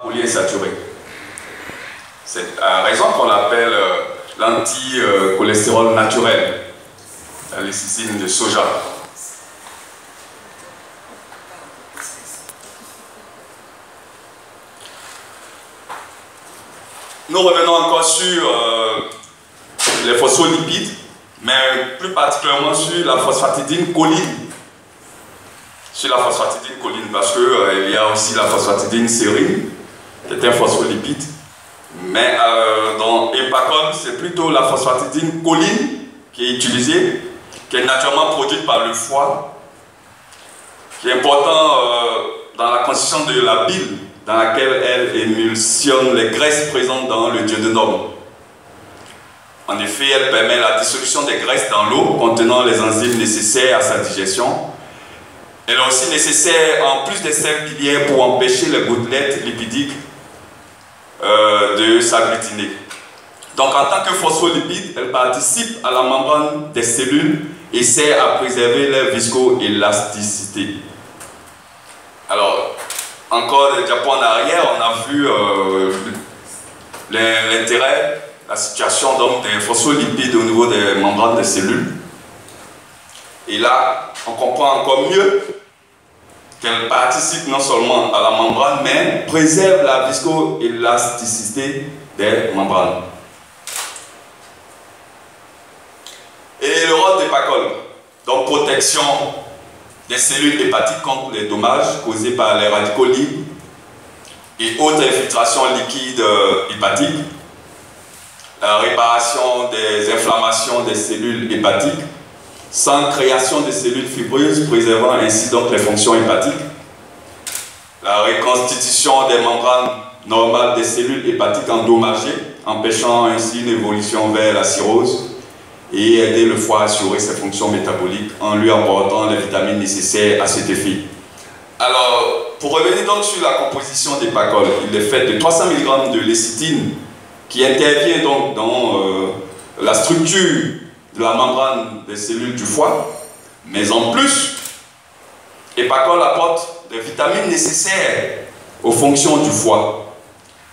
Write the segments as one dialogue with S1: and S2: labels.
S1: Polyinsaturé. C'est la raison qu'on l'appelle l'anti-cholestérol naturel, la lécithine de soja. Nous revenons encore sur les phospholipides, mais plus particulièrement sur la phosphatidine choline. Sur la phosphatidine choline, parce qu'il y a aussi la phosphatidine sérine, qui est un phospholipide. Mais dans Epacol, c'est plutôt la phosphatidine choline qui est utilisée, qui est naturellement produite par le foie, qui est important dans la constitution de la bile, dans laquelle elle émulsionne les graisses présentes dans le duodénum. En effet, elle permet la dissolution des graisses dans l'eau contenant les enzymes nécessaires à sa digestion. Elle est aussi nécessaire, en plus des sels biliaires, pour empêcher les gouttelettes lipidiques de s'agglutiner. Donc, en tant que phospholipide, elle participe à la membrane des cellules et sert à préserver leur viscoélasticité. Alors, encore des diapos en arrière, on a vu l'intérêt, la situation donc, des phospholipides au niveau des membranes des cellules. Et là, on comprend encore mieux qu'elle participe non seulement à la membrane, mais préserve la viscoélasticité des membranes. Et le rôle d'Epacol, donc protection des cellules hépatiques contre les dommages causés par les radicaux libres et autres infiltrations liquides hépatiques, la réparation des inflammations des cellules hépatiques, sans création de cellules fibreuses, préservant ainsi donc les fonctions hépatiques, la reconstitution des membranes normales des cellules hépatiques endommagées, empêchant ainsi une évolution vers la cirrhose, et aider le foie à assurer ses fonctions métaboliques en lui apportant les vitamines nécessaires à cet effet. Alors, pour revenir donc sur la composition d'Epacol, il est fait de 300 mg de lécithine qui intervient donc dans la structure de la membrane des cellules du foie, mais en plus, Epacol apporte des vitamines nécessaires aux fonctions du foie.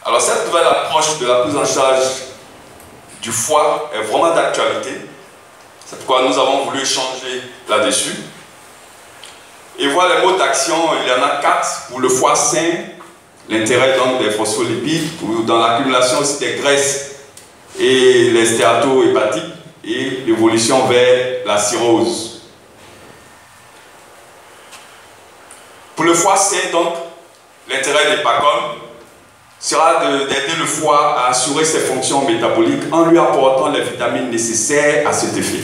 S1: Alors cette nouvelle approche de la prise en charge du foie est vraiment d'actualité. C'est pourquoi nous avons voulu échanger là-dessus. Et voilà les modes d'action, il y en a 4 pour le foie sain, l'intérêt donc des phospholipides, dans l'accumulation aussi des graisses et les stéatohépatiques, et l'évolution vers la cirrhose. Pour le foie sain, donc, l'intérêt d'Epacol sera d'aider le foie à assurer ses fonctions métaboliques en lui apportant les vitamines nécessaires à cet effet.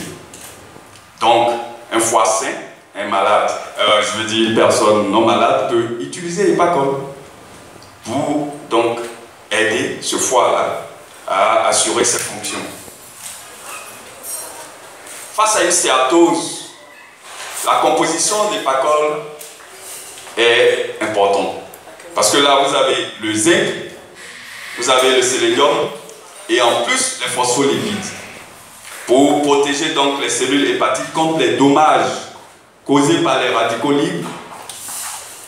S1: Donc, un foie sain, un malade, je veux dire une personne non malade peut utiliser Epacol pour donc aider ce foie-là à assurer ses fonctions. Face à une stéatose, la composition d'Epacol est importante. Parce que là, vous avez le zinc, vous avez le sélénium et en plus les phospholipides. Pour protéger donc les cellules hépatiques contre les dommages causés par les radicaux libres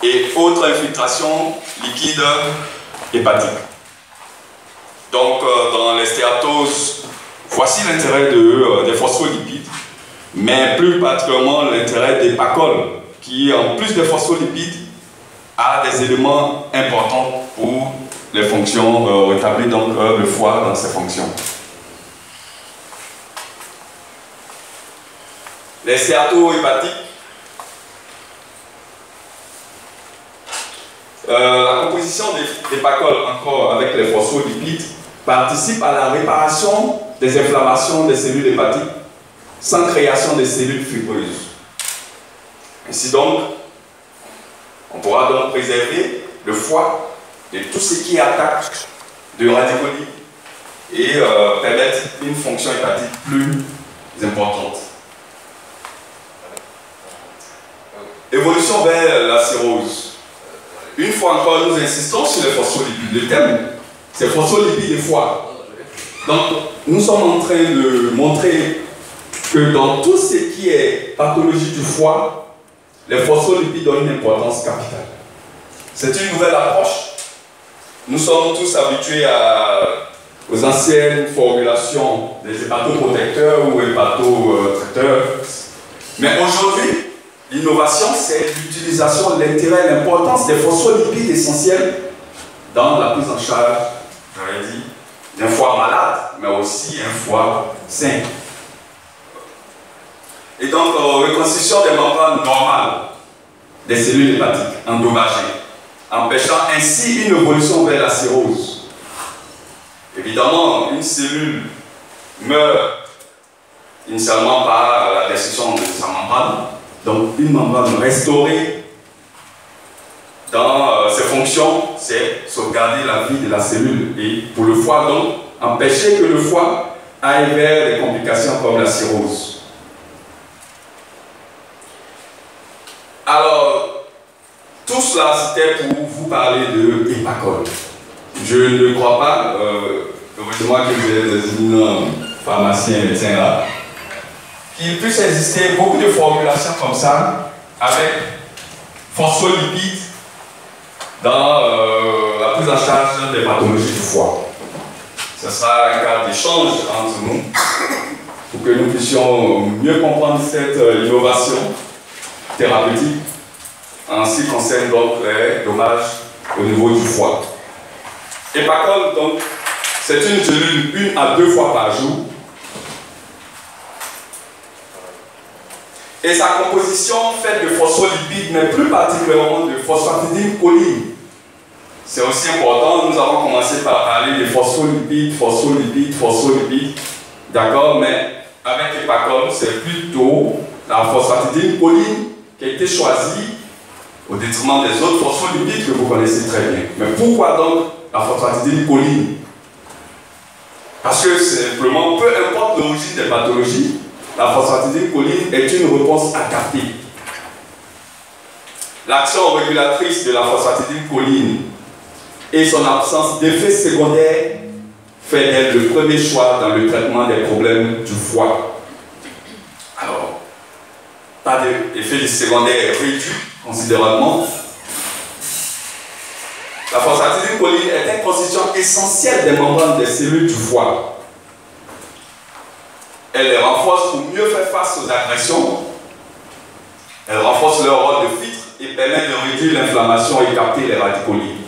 S1: et autres infiltrations liquides hépatiques. Donc, dans les stéatoses, voici l'intérêt des phospholipides, mais plus particulièrement l'intérêt d'Epacol, qui, en plus des phospholipides, a des éléments importants pour les fonctions, rétablir donc le foie dans ses fonctions. Les stéatohépatiques, la composition d'Epacol encore avec les phospholipides participe à la réparation des inflammations des cellules hépatiques sans création de cellules fibreuses. Ainsi donc, on pourra donc préserver le foie de tout ce qui attaque de radicaux libres et permettre une fonction hépatique plus importante. Évolution vers la cirrhose. Une fois encore, nous insistons sur les phospholipides. Le thème, c'est phospholipides et foie. Donc, nous sommes en train de montrer que dans tout ce qui est pathologie du foie, les phospholipides ont une importance capitale. C'est une nouvelle approche nous sommes tous habitués aux anciennes formulations des hépatoprotecteurs ou hépatotracteurs. Mais aujourd'hui, l'innovation, c'est l'utilisation, l'intérêt, l'importance des phospholipides essentiels dans la prise en charge, j'aurais dit, d'un foie malade, mais aussi un foie sain. Et donc, reconstitution des membranes normales des cellules hépatiques endommagées, empêchant ainsi une évolution vers la cirrhose. Évidemment, une cellule meurt initialement par la destruction de sa membrane, donc une membrane restaurée dans ses fonctions, c'est sauvegarder la vie de la cellule. Et pour le foie, donc, empêcher que le foie aille vers des complications comme la cirrhose. Alors, tout cela, c'était pour vous parler de Hépacol. Je ne crois pas, heureusement que vous êtes des éminents pharmaciens et médecins là, qu'il puisse exister beaucoup de formulations comme ça, avec phospholipides dans la prise en charge des pathologies du foie. Ce sera un cas d'échange entre nous pour que nous puissions mieux comprendre cette innovation thérapeutique en ce qui concerne donc les dommages au niveau du foie. Hépacol, donc, c'est une gélule 1 à 2 fois par jour. Et sa composition faite de phospholipides, mais plus particulièrement de phosphatidylcholine. C'est aussi important, nous avons commencé par parler des phospholipides. D'accord, mais avec Hépacol, c'est plutôt la phosphatidylcholine qui a été choisie au détriment des autres phospholipides que vous connaissez très bien. Mais pourquoi donc la phosphatidylcholine? Parce que simplement, peu importe l'origine des pathologies, la phosphatidylcholine est une réponse à capter. L'action régulatrice de la phosphatidylcholine et son absence d'effets secondaires fait d'elle le premier choix dans le traitement des problèmes du foie. Alors, pas d'effets secondaires réduits considérablement. La phosphatidylcholine est un constituant essentiel des membranes des cellules du foie. Elle les renforce pour mieux faire face aux agressions. Elle renforce leur rôle de filtre et permet de réduire l'inflammation et capter les radicaux libres.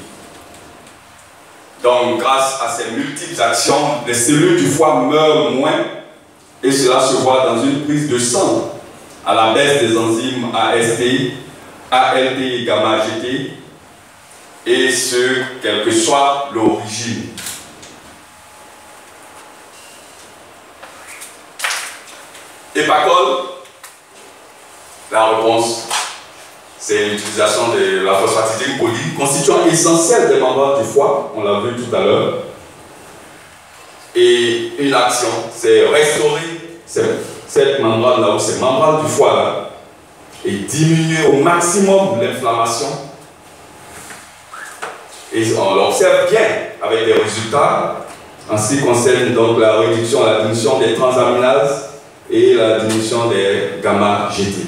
S1: Donc, grâce à ces multiples actions, les cellules du foie meurent moins et cela se voit dans une prise de sang, à la baisse des enzymes AST, ALT et gamma-GT, et ce, quelle que soit l'origine. Hépacol, la réponse, c'est l'utilisation de la phosphatidylcholine, constituant essentiel des membranes du foie, on l'a vu tout à l'heure. Et une action, c'est restaurer cette membrane-là, ou ces membranes du foie-là, et diminuer au maximum l'inflammation. Et on l'observe bien avec des résultats en ce qui concerne donc la réduction, la diminution des transaminases et la diminution des gamma-GT.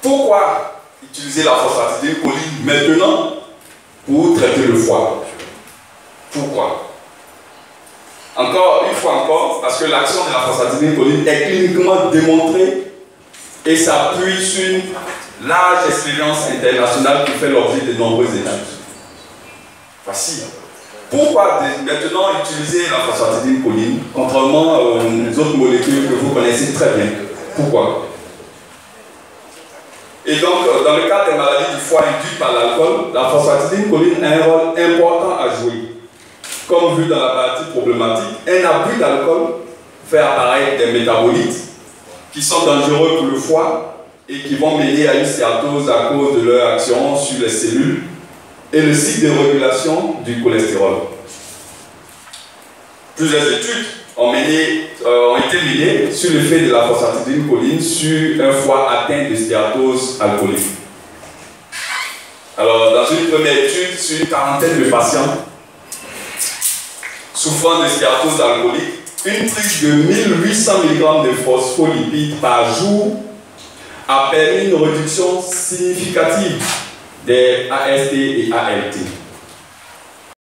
S1: Pourquoi utiliser la phosphatidylcholine maintenant pour traiter le foie? Pourquoi? Parce que l'action de la phosphatidylcholine est cliniquement démontrée et s'appuie sur une large expérience internationale qui fait l'objet de nombreuses études. Voici. Pourquoi maintenant utiliser la phosphatidylcholine, contrairement aux autres molécules que vous connaissez très bien? Pourquoi? Et donc, dans le cas des maladies du foie induites par l'alcool, la phosphatidylcholine a un rôle important à jouer. Comme vu dans la partie problématique, un abus d'alcool fait apparaître des métabolites qui sont dangereux pour le foie et qui vont mener à une stéatose à cause de leur action sur les cellules et le cycle de régulation du cholestérol. Plusieurs études ont été menées sur l'effet de la phosphatidylcholine sur un foie atteint de stéatose alcoolique. Alors, dans une première étude sur une quarantaine de patients souffrant de stéatose alcoolique, une prise de 1800 mg de phospholipides par jour a permis une réduction significative des AST et ALT.